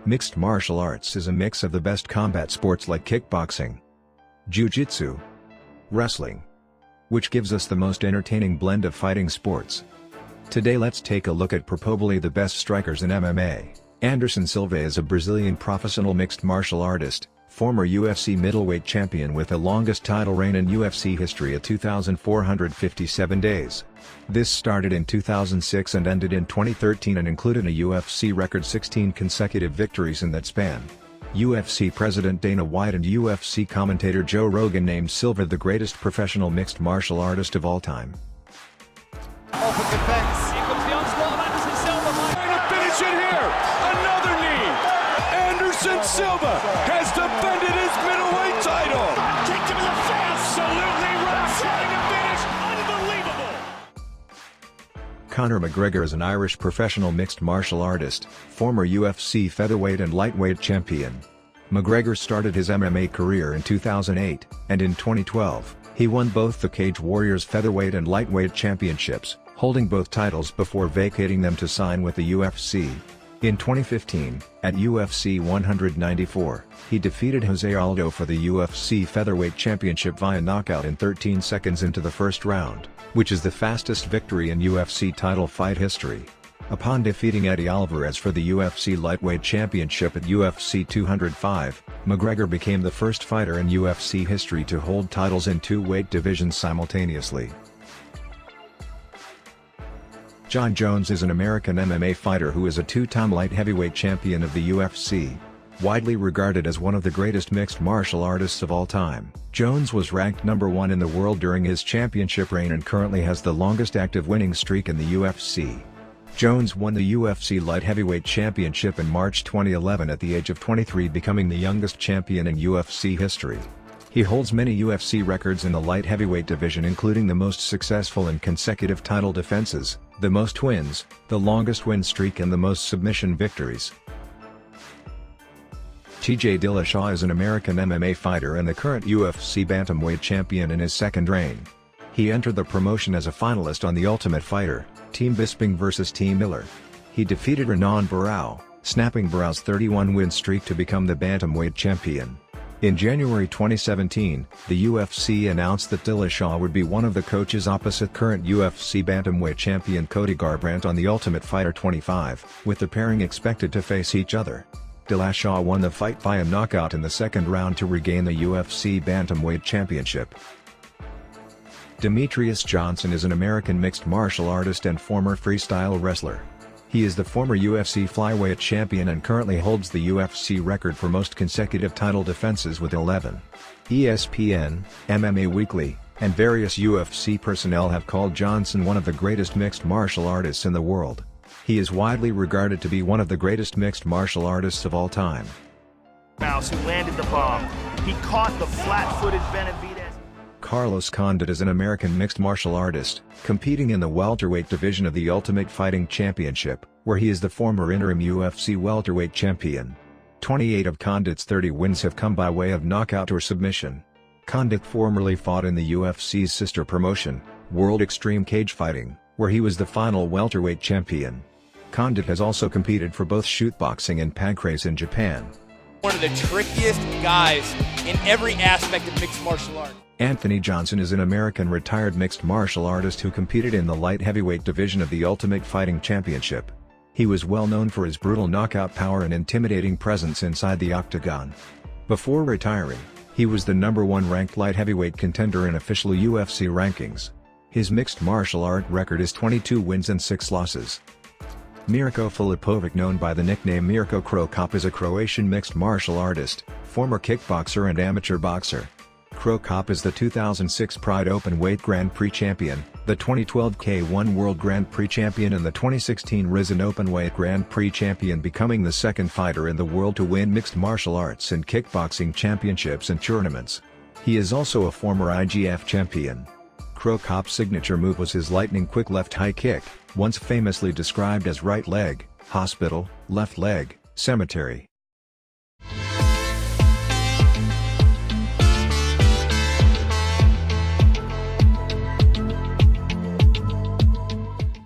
Mixed martial arts is a mix of the best combat sports like kickboxing, jiu-jitsu, wrestling, which gives us the most entertaining blend of fighting sports. Today let's take a look at probably the best strikers in MMA. Anderson Silva is a Brazilian professional mixed martial artist, former UFC middleweight champion with the longest title reign in UFC history at 2,457 days. This started in 2006 and ended in 2013 and included a UFC record 16 consecutive victories in that span. UFC President Dana White and UFC commentator Joe Rogan named Silva the greatest professional mixed martial artist of all time. Open defense. Here comes the onslaught of Anderson Silva. Trying to finish it here. Another knee. Anderson Silva has defended his middleweight title. Kicked him in the face. Absolutely right. Trying to finish. Unbelievable. Conor McGregor is an Irish professional mixed martial artist, former UFC featherweight and lightweight champion. McGregor started his MMA career in 2008, and in 2012, he won both the Cage Warriors featherweight and lightweight championships, holding both titles before vacating them to sign with the UFC. In 2015, at UFC 194, he defeated Jose Aldo for the UFC featherweight championship via knockout in 13 seconds into the first round, which is the fastest victory in UFC title fight history. Upon defeating Eddie Alvarez for the UFC lightweight championship at UFC 205, McGregor became the first fighter in UFC history to hold titles in two weight divisions simultaneously. Jon Jones is an American MMA fighter who is a two-time light heavyweight champion of the UFC. Widely regarded as one of the greatest mixed martial artists of all time, Jones was ranked #1 in the world during his championship reign and currently has the longest active winning streak in the UFC. Jones won the UFC Light Heavyweight Championship in March 2011 at the age of 23, becoming the youngest champion in UFC history. He holds many UFC records in the light heavyweight division, including the most successful in consecutive title defenses, the most wins, the longest win streak and the most submission victories. TJ Dillashaw is an American MMA fighter and the current UFC bantamweight champion in his second reign. He entered the promotion as a finalist on The Ultimate Fighter, Team Bisping vs Team Miller. He defeated Renan Barão, snapping Barão's 31-win streak to become the bantamweight champion. In January 2017, the UFC announced that Dillashaw would be one of the coaches opposite current UFC bantamweight champion Cody Garbrandt on The Ultimate Fighter 25, with the pairing expected to face each other. Dillashaw won the fight via knockout in the second round to regain the UFC bantamweight championship. Demetrious Johnson is an American mixed martial artist and former freestyle wrestler. He is the former UFC flyweight champion and currently holds the UFC record for most consecutive title defenses with 11. ESPN, MMA Weekly, and various UFC personnel have called Johnson one of the greatest mixed martial artists in the world. He is widely regarded to be one of the greatest mixed martial artists of all time. Mouse who landed the bomb. He caught the flat-footed Benavidez. Carlos Condit is an American mixed martial artist, competing in the welterweight division of the Ultimate Fighting Championship, where he is the former interim UFC welterweight champion. 28 of Condit's 30 wins have come by way of knockout or submission. Condit formerly fought in the UFC's sister promotion, World Extreme Cage Fighting, where he was the final welterweight champion. Condit has also competed for both shootboxing and pancrase in Japan. One of the trickiest guys in every aspect of mixed martial art. Anthony Johnson is an American retired mixed martial artist who competed in the light heavyweight division of the Ultimate Fighting Championship. He was well known for his brutal knockout power and intimidating presence inside the octagon. Before retiring, he was the #1 ranked light heavyweight contender in official UFC rankings. His mixed martial art record is 22 wins and 6 losses. Mirko Filipovic, known by the nickname Mirko Cro Cop, is a Croatian mixed martial artist, former kickboxer and amateur boxer. Cro Cop is the 2006 Pride Openweight Grand Prix champion, the 2012 K1 World Grand Prix champion and the 2016 Rizin Openweight Grand Prix champion, becoming the second fighter in the world to win mixed martial arts and kickboxing championships and tournaments. He is also a former IGF champion. Cro Cop's signature move was his lightning-quick left high kick, once famously described as right leg, hospital, left leg, cemetery.